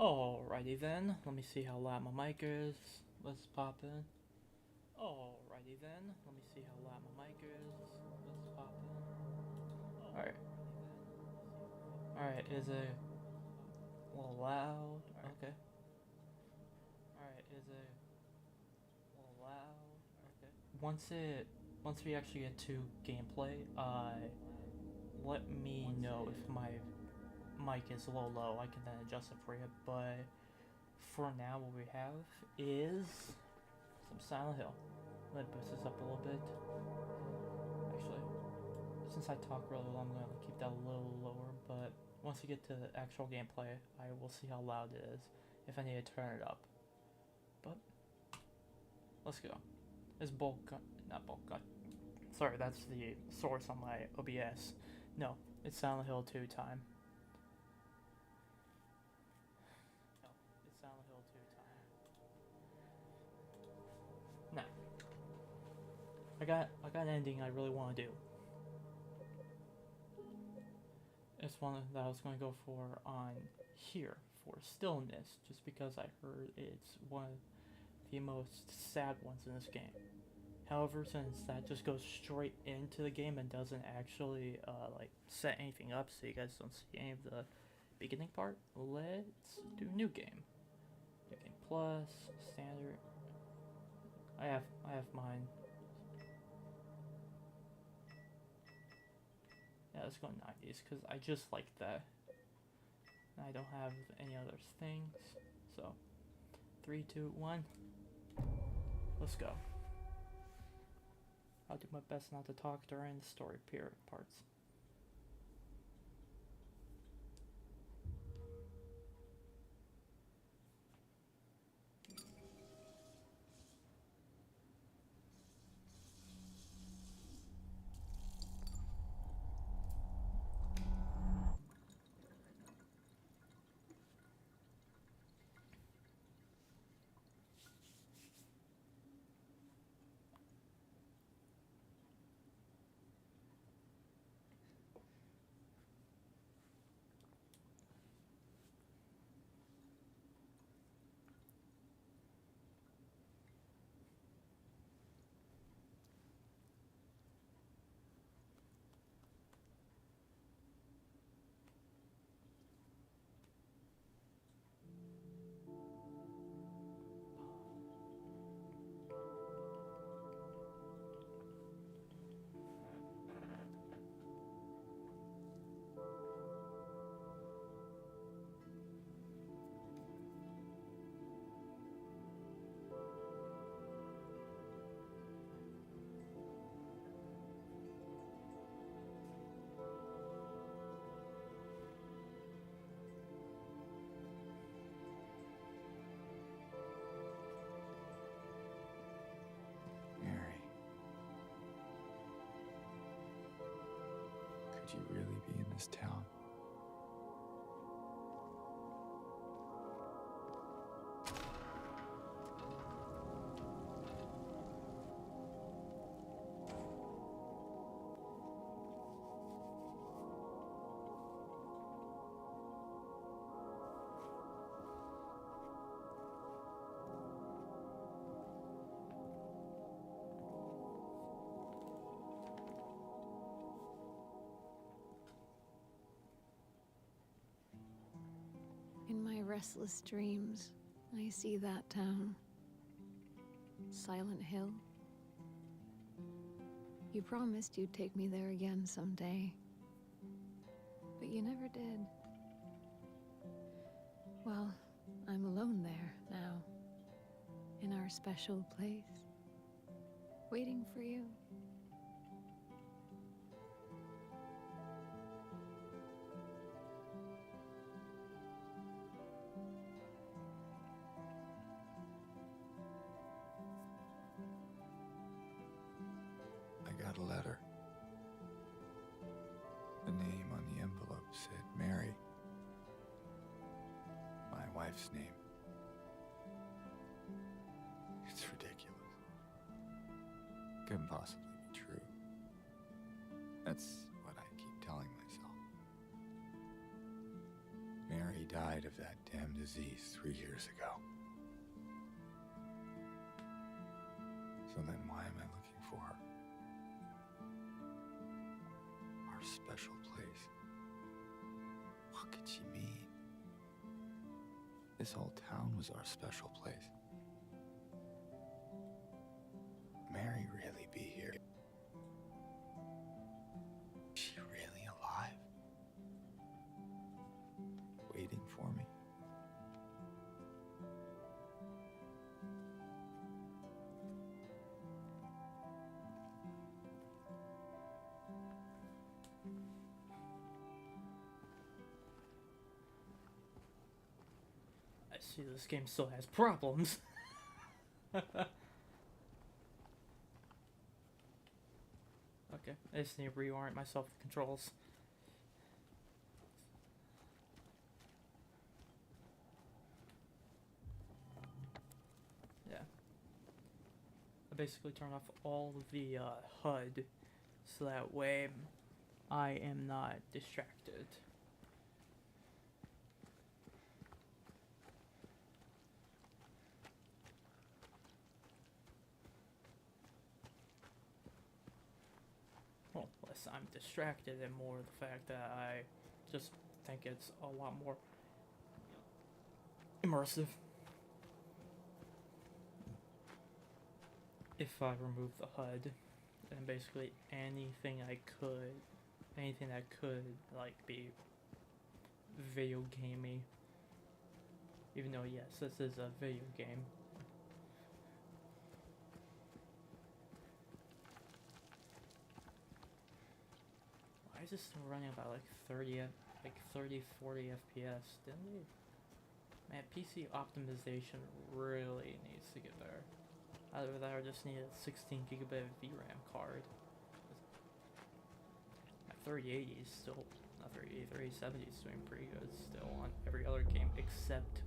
Alrighty then, let me see how loud my mic is. Let's pop in. Alrighty then, let me see how loud my mic is. Let's pop in. Alright. Alright, is it a little loud? Okay. Alright, is it a little loud? Okay. Once we actually get to gameplay, let me know if my mic is a little low. I can then adjust it for you, but for now what we have is some Silent Hill. Let me boost this up a little bit. Actually, since I talk really low, I'm going to keep that a little lower, but once we get to the actual gameplay, I will see how loud it is, if I need to turn it up. But, let's go. It's not bulk gun. Sorry, that's the source on my OBS. No, it's Silent Hill 2 time. Now, I got an ending I really want to do. It's one that I was going to go for on here for Stillness, just because I heard it's one of the most sad ones in this game. However, since that just goes straight into the game and doesn't actually like set anything up, so you guys don't see any of the beginning part, let's do new game. New game plus standard. I have mine. Yeah, let's go 90s because I just like that. I don't have any other things. So, 3, 2, 1. Let's go. How do my best not to talk during the story period parts. Mary, could you really be in this town? In my restless dreams, I see that town. Silent Hill. You promised you'd take me there again someday. But you never did. Well, I'm alone there now. In our special place. Waiting for you. I got a letter. The name on the envelope said Mary. My wife's name. It's ridiculous. Couldn't possibly be true. That's what I keep telling myself. Mary died of that damn disease 3 years ago. So then why am I looking for her? Our special place. What could she mean? This whole town was our special place. Mary really be here? Is she really alive? Waiting for me? I see this game still has problems. Okay, I just need to reorient myself with controls. Yeah. I basically turn off all of the HUD so that way I am not distracted. Well, less I'm distracted and more the fact that I just think it's a lot more immersive. If I remove the HUD, then basically anything that could like be video gamey. Even though yes, this is a video game. Why is this still running about like 30, 40 FPS? Didn't they? Man, PC optimization really needs to get better. Either that or just need a 16 gigabit VRAM card. My 3080 is still, not 3080, 3070 is doing pretty good still on every other game except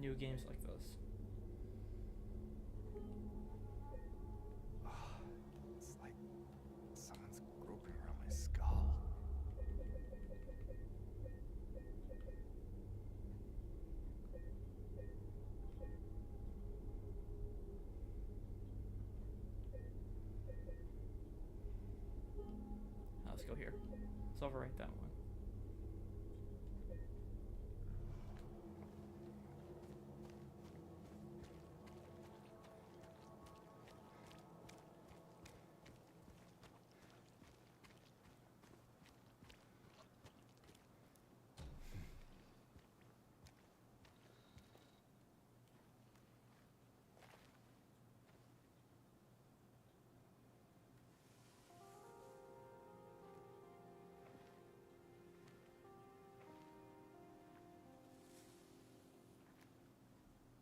new games like this. It's like someone's groping around my skull. Let's go here. Let's overwrite that one.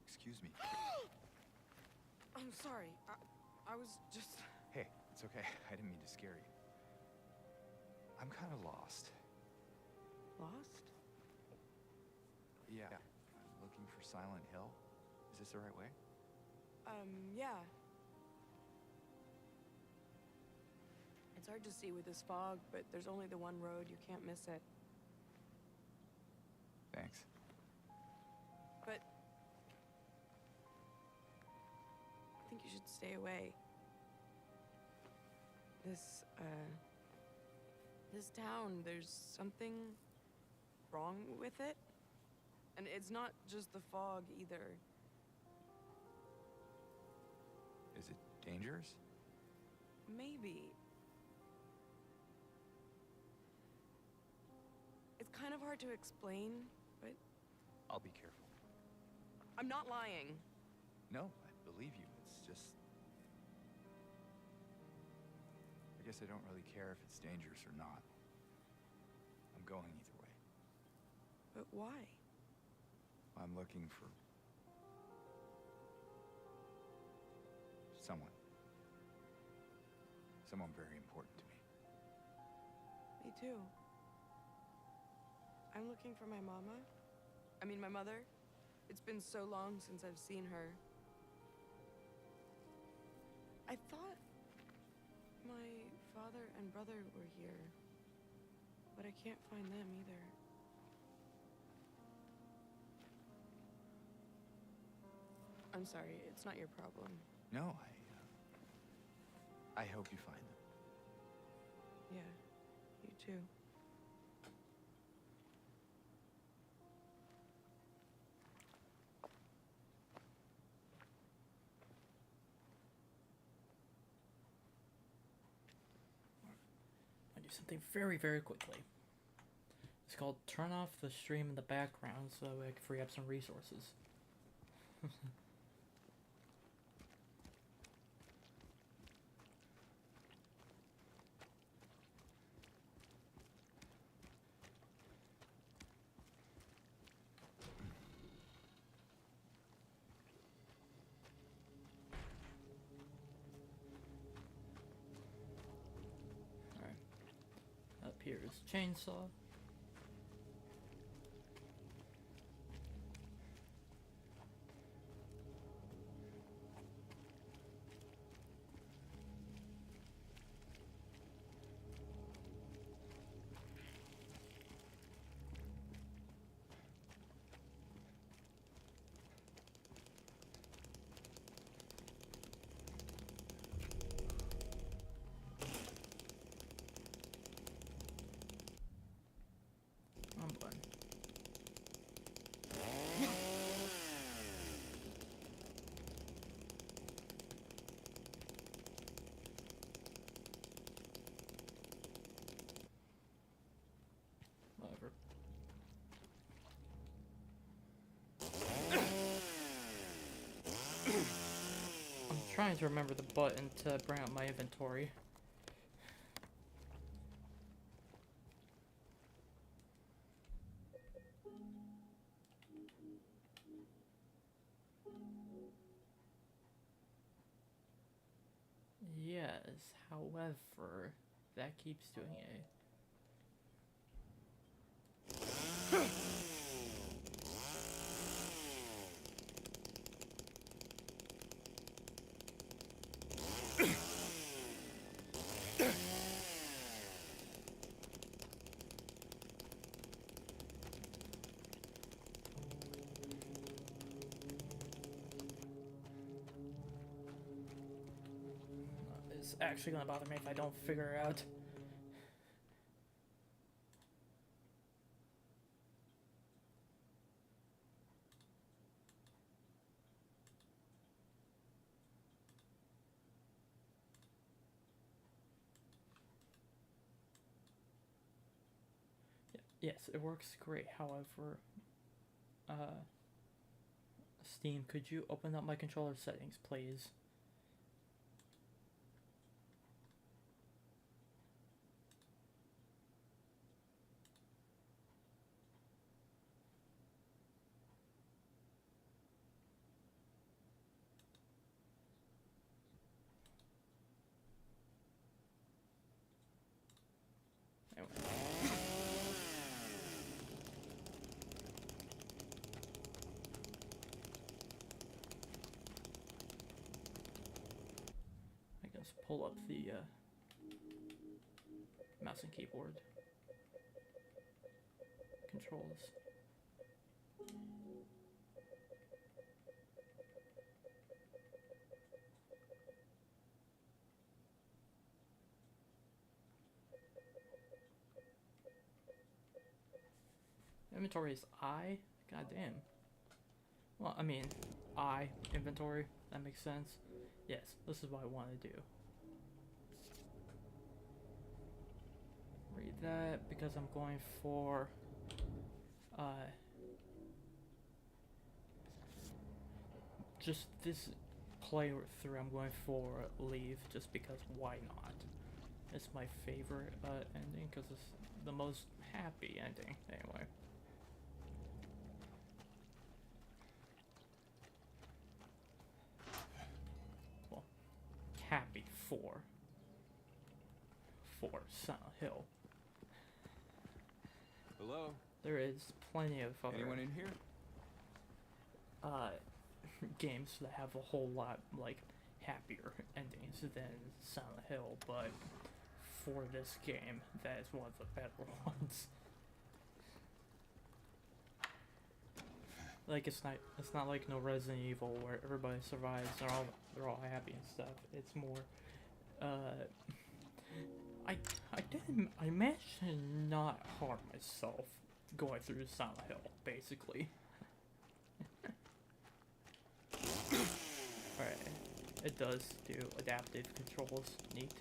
Excuse me. I'm sorry. I was just... Hey, it's okay. I didn't mean to scare you. I'm kind of lost. Lost? Yeah. I'm looking for Silent Hill. Is this the right way? Yeah. It's hard to see with this fog, but there's only the one road. You can't miss it. Thanks. But... I think you should stay away. This town, there's something wrong with it. And it's not just the fog, either. Is it dangerous? Maybe. It's kind of hard to explain, but... I'll be careful. I'm not lying. No, I believe you. It's just... I guess I don't really care if it's dangerous or not. I'm going either way. But why? I'm looking for... someone. Someone very important to me. Me too. I'm looking for my mama. I mean, my mother. It's been so long since I've seen her. I thought my father and brother were here, but I can't find them either. I'm sorry, it's not your problem. No, I hope you find them. Yeah, you too. I do something very, very quickly. It's called turn off the stream in the background so I can free up some resources. Alright. Up here is chainsaw. I'm blind. Whatever. I'm trying to remember the button to bring up my inventory. Yes, however, that keeps doing it. It's actually gonna bother me if I don't figure it out. Yes, it works great. However, Steam, could you open up my controller settings, please? Anyway. I guess pull up the mouse and keyboard controls. Inventory is I? God damn. Well, I mean, I inventory. That makes sense. Yes, this is what I want to do. Read that because I'm going for just this playthrough. I'm going for leave just because why not? It's my favorite ending because it's the most happy ending anyway. Well, happy for Silent Hill. Hello? There is plenty of other Anyone in here? games that have a whole lot like happier endings than Silent Hill, but for this game, that is one of the better ones. Like it's not like no Resident Evil where everybody survives, they're all happy and stuff. It's more I managed to not harm myself going through Silent Hill, basically. Alright, it does do adaptive controls, neat.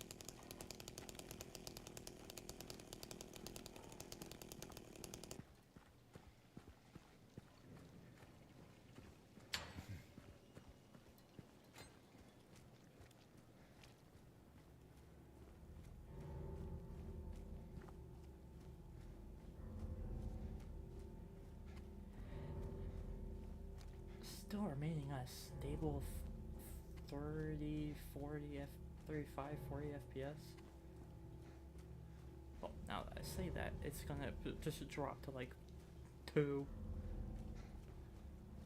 Still remaining on a stable 30, 40, 35, 40 FPS. Well, now that I say that, it's gonna just drop to like 2.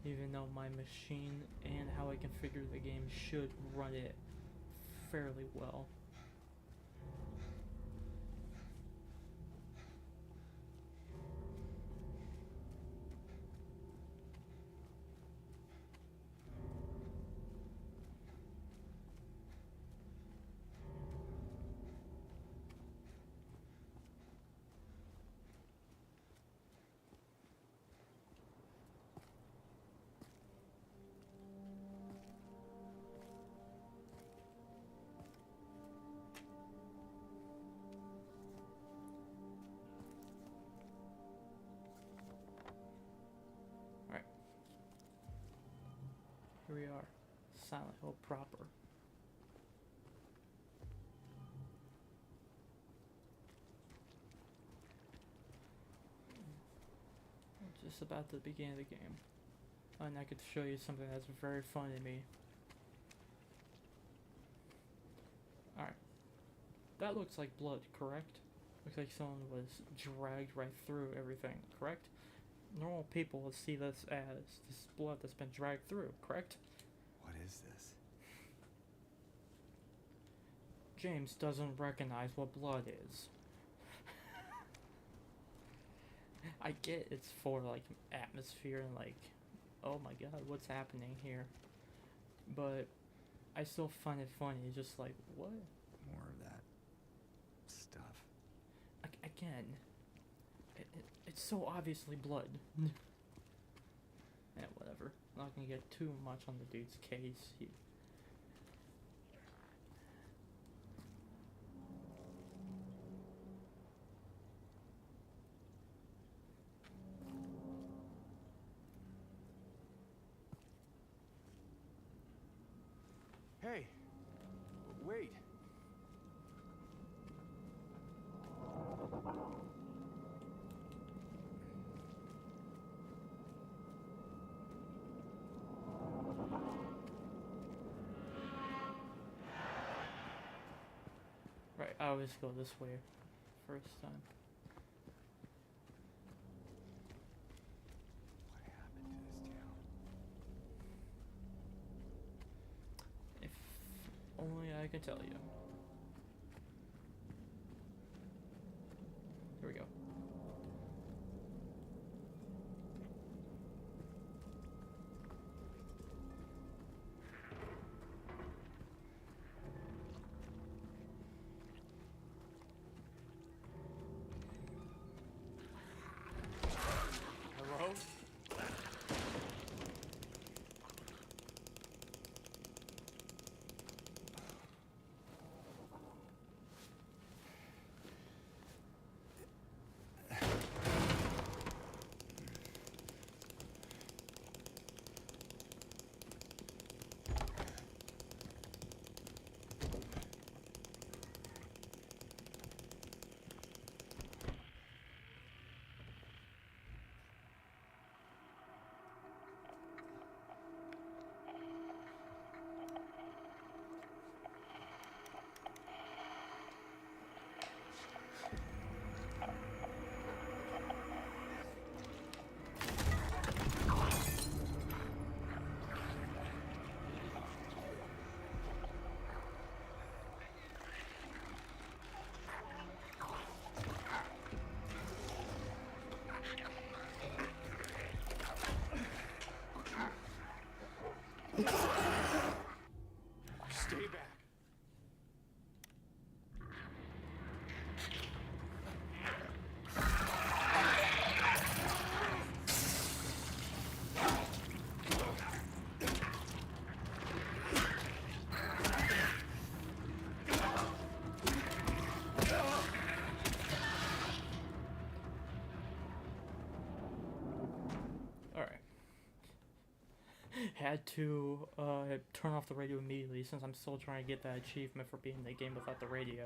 Even though my machine and how I configure the game should run it fairly well. Here we are, Silent Hill proper. Just about the beginning of the game. And I could show you something that's very funny to me. Alright. That looks like blood, correct? Looks like someone was dragged right through everything, correct? Normal people will see this as this blood that's been dragged through, correct? What is this? James doesn't recognize what blood is. I get it's for like atmosphere and like, oh my god, what's happening here? But I still find it funny. It's just like, what? More of that stuff. Again, it's so obviously blood. Yeah, whatever. I'm not gonna get too much on the dude's case. Hey! Wait! Right, I always go this way first time. What happened to this town? If only I could tell you. Here we go. Hello? Stay back. Alright. Had to turn off the radio immediately since I'm still trying to get that achievement for beating the game without the radio.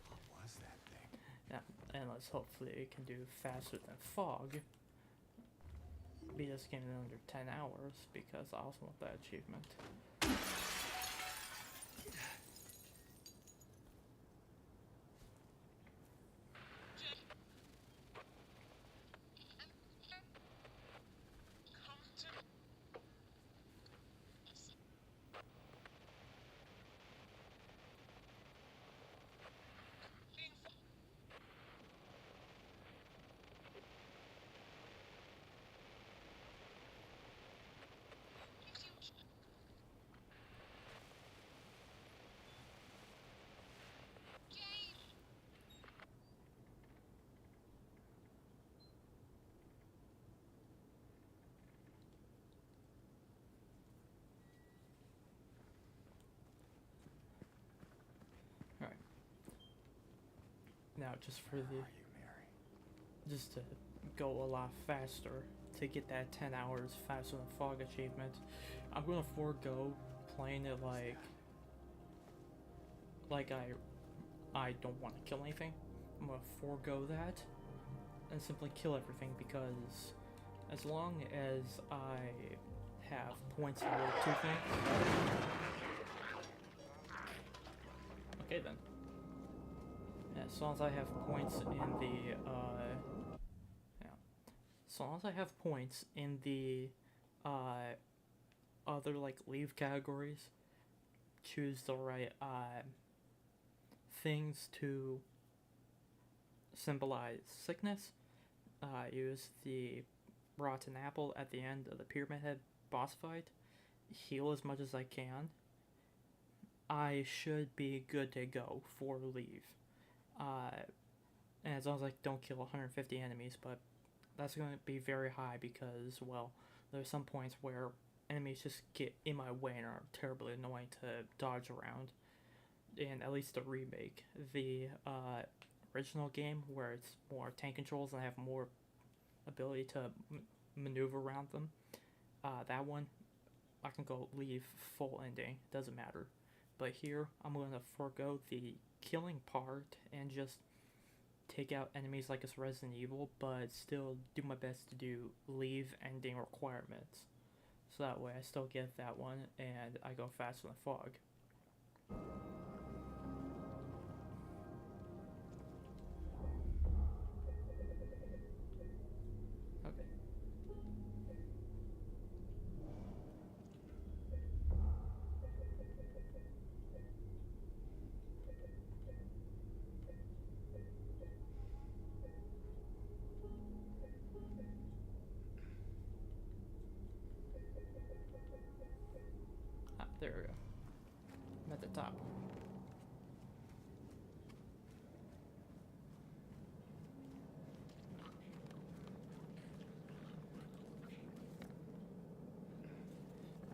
What was that thing? Yeah, and let's hopefully it can do faster than Fog. Beat this game in under 10 hours because I also want that achievement. Now, just for Where the, are you, Mary? just to go a lot faster, to get that 10 hours faster than Fog achievement, I'm gonna forego playing it like I don't want to kill anything. I'm gonna forego that and simply kill everything because as long as I have points in the two things, Okay then. Yeah, as long as I have points in the yeah. So long as I have points in the other like leave categories, choose the right things to symbolize sickness. Use the rotten apple at the end of the Pyramid Head boss fight. Heal as much as I can. I should be good to go for leave. And as long as I don't kill 150 enemies, but that's going to be very high because, well, there's some points where enemies just get in my way and are terribly annoying to dodge around. In at least the remake, the original game where it's more tank controls and I have more ability to maneuver around them, that one I can go leave full ending, doesn't matter. But here I'm going to forego the killing part and just take out enemies like it's Resident Evil, but still do my best to do leave ending requirements. So that way I still get that one and I go faster than fog. Okay. There we go. I'm at the top.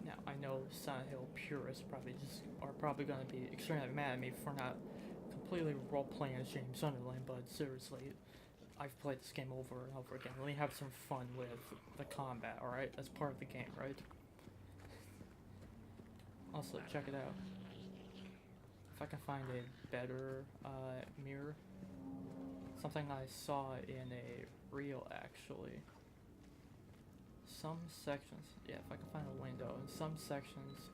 Now I know Silent Hill purists are probably gonna be extremely mad at me for not completely role playing as James Sunderland, but seriously, I've played this game over and over again. Let me have some fun with the combat, alright? That's part of the game, right? Also, check it out. If I can find a better mirror. Something I saw in a reel, actually. Some sections, yeah, if I can find a window, in some sections,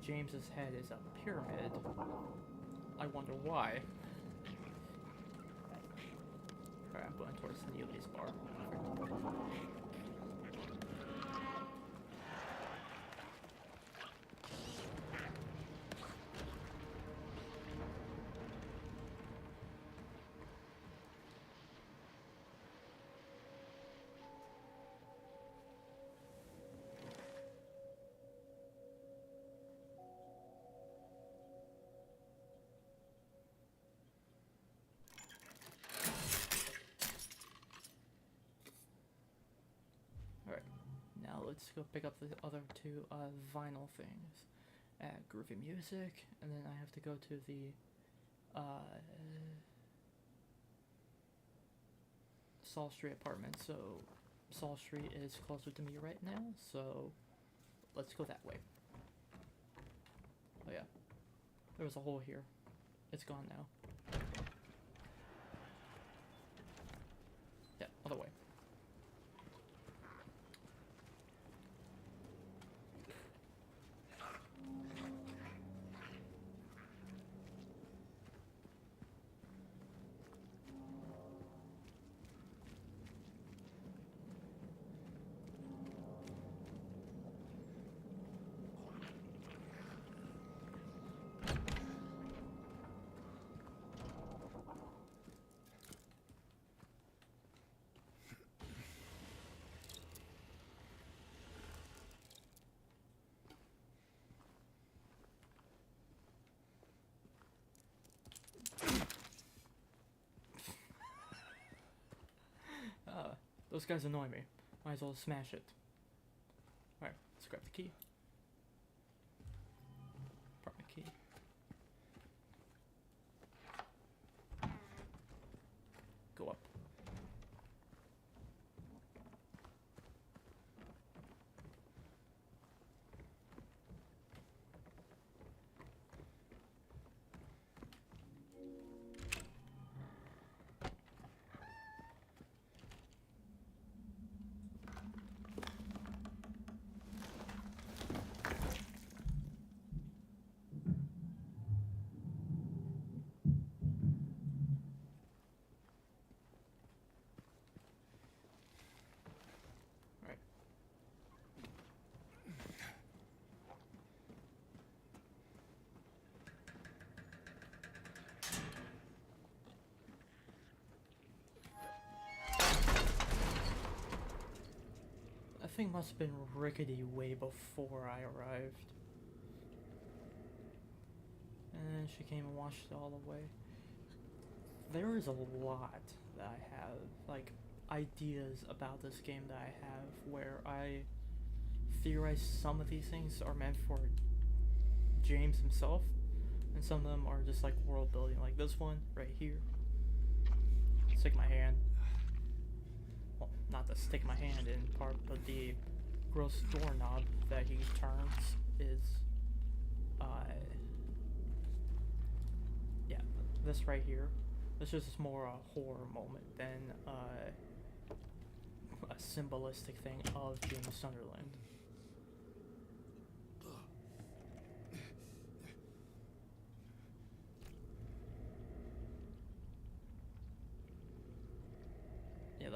James's head is a pyramid. I wonder why. Alright, I'm going towards Neely's bar. Let's go pick up the other two vinyl things. Add groovy music, and then I have to go to the Saul Street apartment. So Saul Street is closer to me right now, so let's go that way. Oh yeah, there was a hole here. It's gone now. Yeah, other way. Those guys annoy me. Might as well smash it. Alright, let's grab the key. Apartment key. Go up. thing must have been rickety way before I arrived. And then she came and washed it all away. There is a lot that I have, like, ideas about this game that I have where I theorize some of these things are meant for James himself, and some of them are just like world building, like this one right here. Stick my hand. Well, not the stick my hand in part, but the gross doorknob that he turns is, yeah, this right here. This is more a horror moment than a symbolistic thing of James Sunderland. Yeah,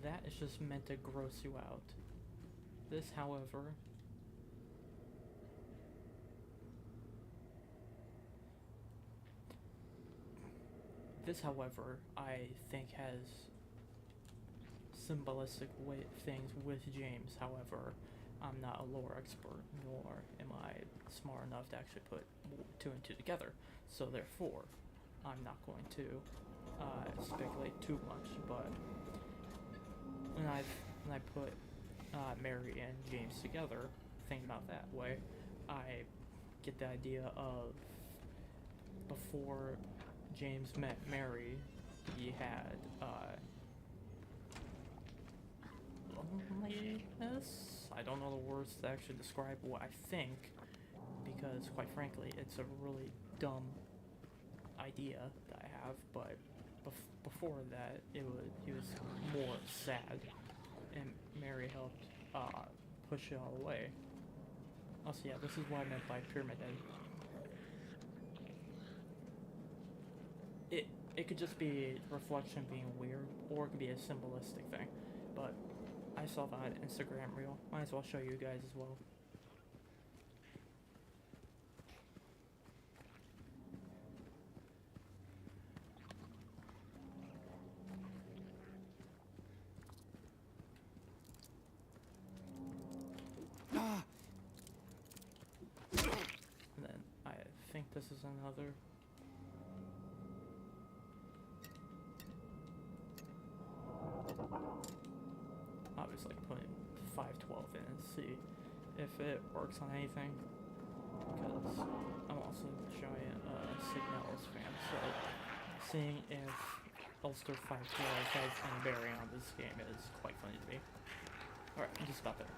that is just meant to gross you out. This, however, I think has symbolistic things with James. However, I'm not a lore expert, nor am I smart enough to actually put two and two together. So therefore, I'm not going to speculate too much. But when I put Mary and James together, think about that way, I get the idea of before James met Mary, he had loneliness. I don't know the words to actually describe what I think, because quite frankly, it's a really dumb idea that I have. But before that, he was more sad, and Mary helped push it all away. Also, yeah, this is what I meant by Pyramid Head. It could just be reflection being weird, or it could be a symbolistic thing. But I saw that on Instagram reel. Might as well show you guys as well. And then I think this is another. Obviously putting 512 in and see if it works on anything, because I'm also a giant Signals fan, so seeing if Ulster 512 has any bearing on this game is quite funny to me. Alright, I'm just about there.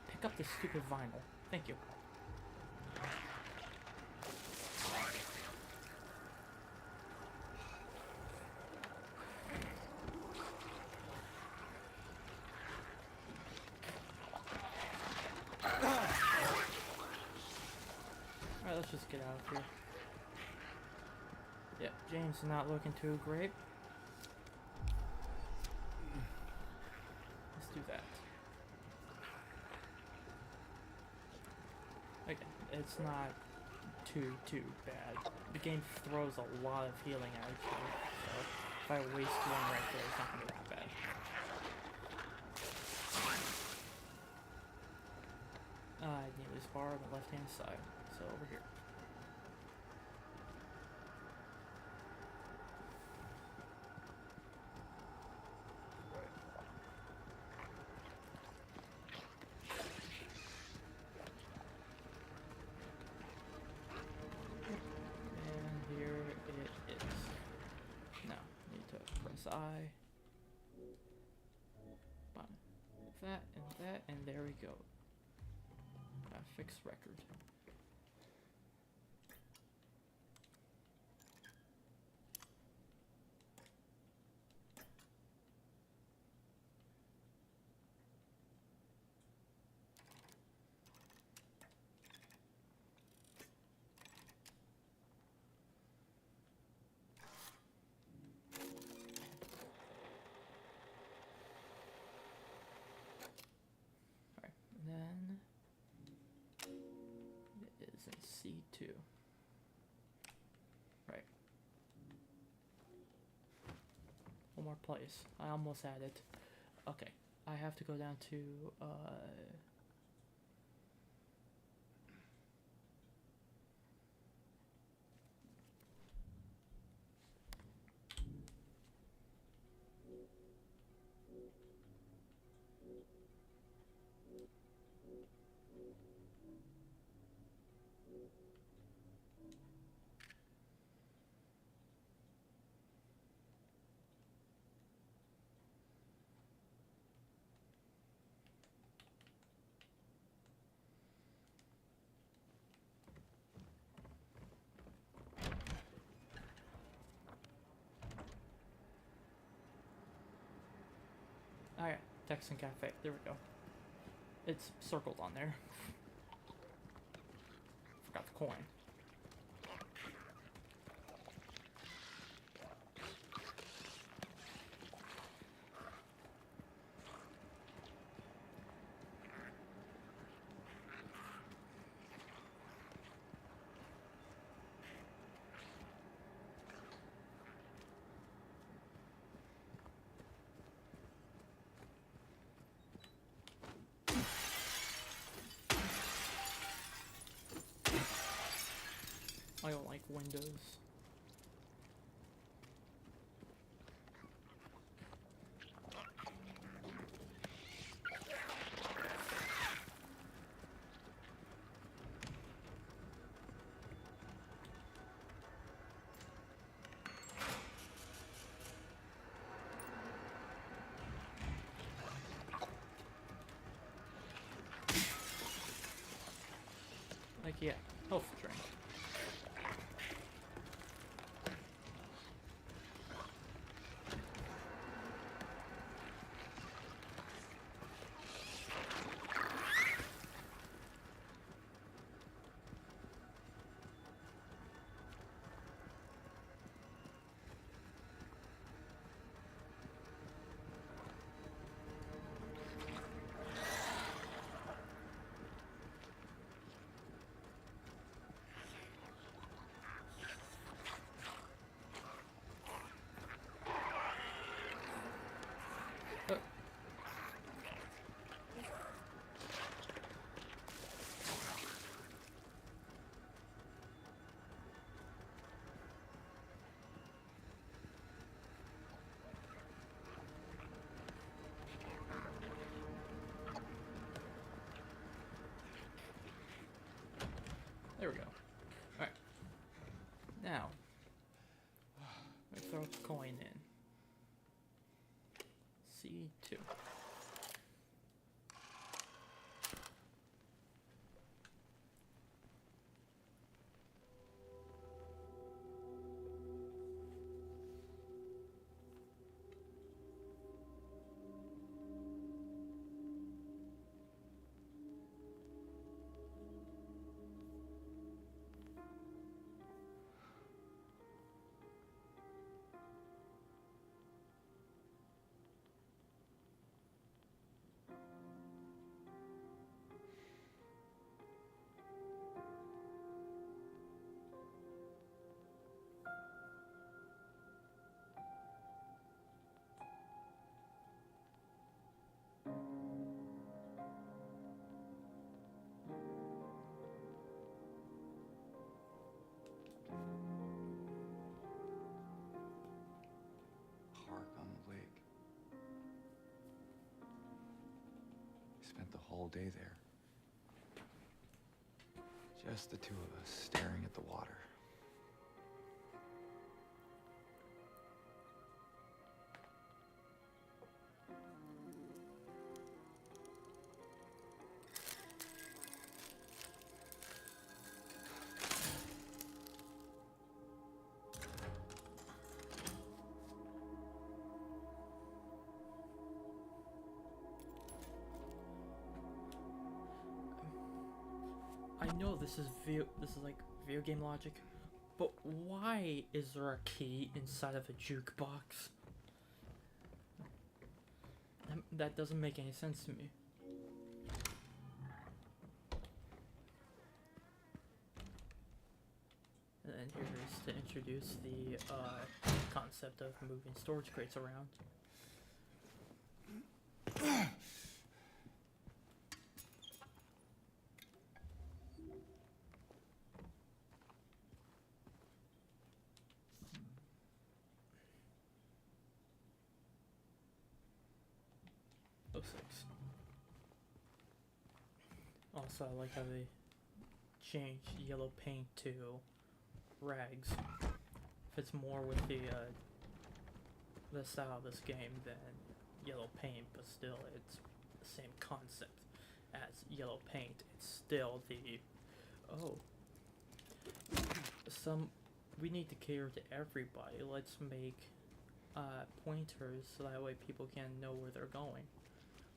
Pick up this stupid vinyl. Thank you. Alright, let's just get out of here. Yeah, James is not looking too great. Let's do that. Again, it's not too bad. The game throws a lot of healing at you, so if I waste one right there, it's not gonna be that bad. I need this bar on the left hand side, so over here. I button that, and there we go. Fixed record. C2. Right. One more place. I almost had it. Okay. I have to go down to, oh yeah, Texan Cafe. There we go. It's circled on there. Forgot the coin. I don't like windows. Like, yeah, health drink. There we go. Alright. Now, let's throw a coin in. C2. Park on the lake. We spent the whole day there. Just the two of us staring at the water. I know this is like video game logic, but why is there a key inside of a jukebox? That doesn't make any sense to me. And then here is to introduce the concept of moving storage crates around. Oh, 06. Also, I like how they changed yellow paint to rags. Fits more with the style of this game than yellow paint, but still it's the same concept as yellow paint. It's still the we need to cater to everybody. Let's make pointers so that way people can know where they're going.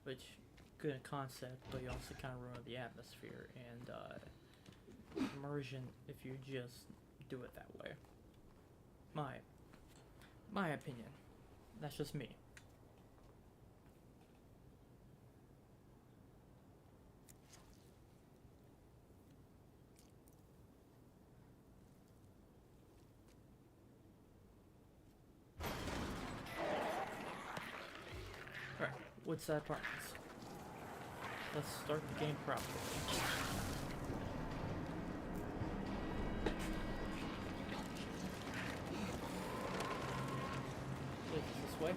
Which, good concept, but you also kind of ruin the atmosphere and immersion if you just do it that way. My opinion. That's just me. Alright, Woodside Apartments. Let's start the game properly. This way.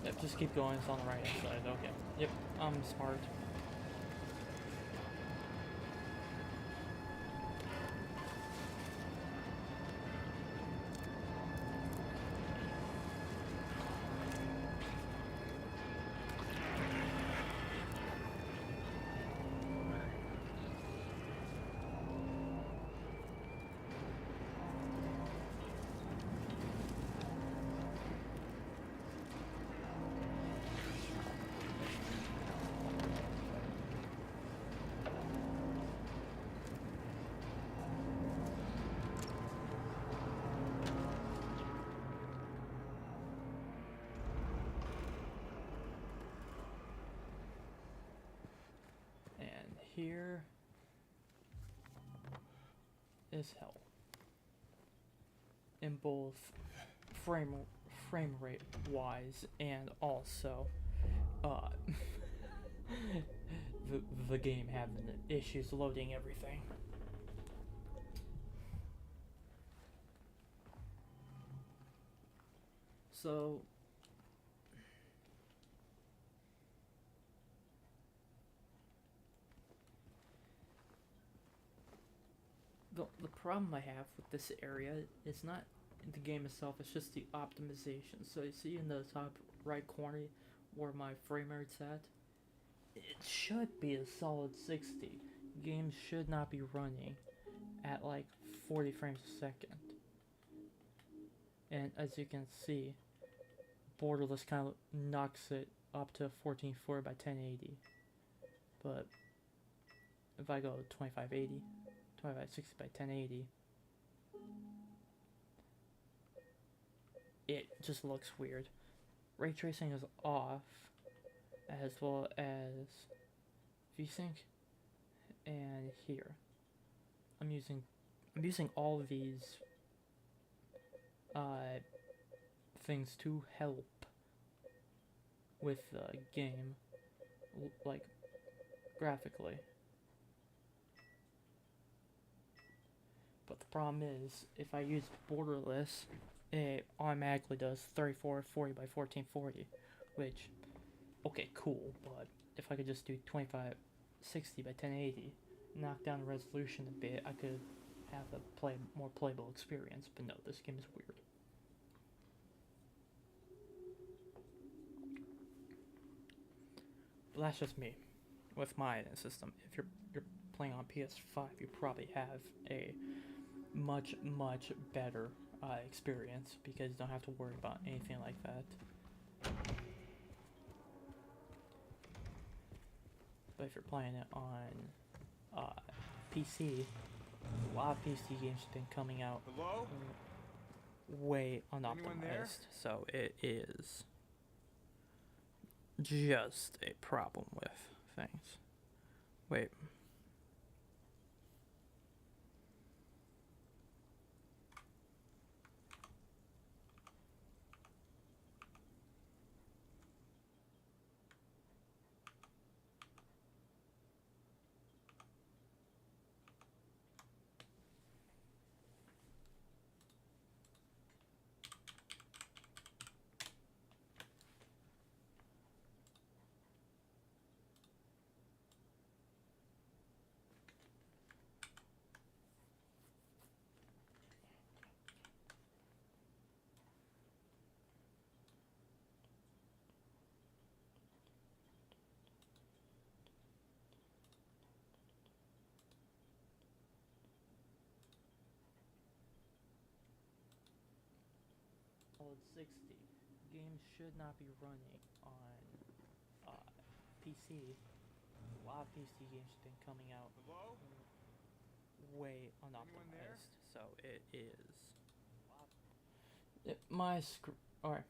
Yep, just keep going, it's on the right hand side. Okay. Yep, I'm smart. Here is hell in both frame rate wise and also the game having issues loading everything. So the problem I have with this area is not the game itself, it's just the optimization. So you see in the top right corner where my frame rate's at, it should be a solid 60. Games should not be running at like 40 frames a second. And as you can see, Borderless kind of knocks it up to 1440 by 1080. But if I go 2580, 2560 by 1080, it just looks weird. Ray tracing is off, as well as VSync, and here. I'm using all of these things to help with the game, like graphically. But the problem is, if I use Borderless, it automatically does 3440 by 1440, which, okay, cool, but if I could just do 2560 by 1080, knock down the resolution a bit, I could have a more playable experience. But no, this game is weird. But that's just me with my system. If you're playing on PS5, you probably have a much better experience, because you don't have to worry about anything like that. But if you're playing it on PC, a lot of PC games have been coming out. Hello? way Anyone there? unoptimized, so it is just a problem with things. Wait. Oh, it's 60. Games should not be running on PC. A lot of PC games have been coming out Hello? way Anyone there? unoptimized, so it is. My screen. Alright.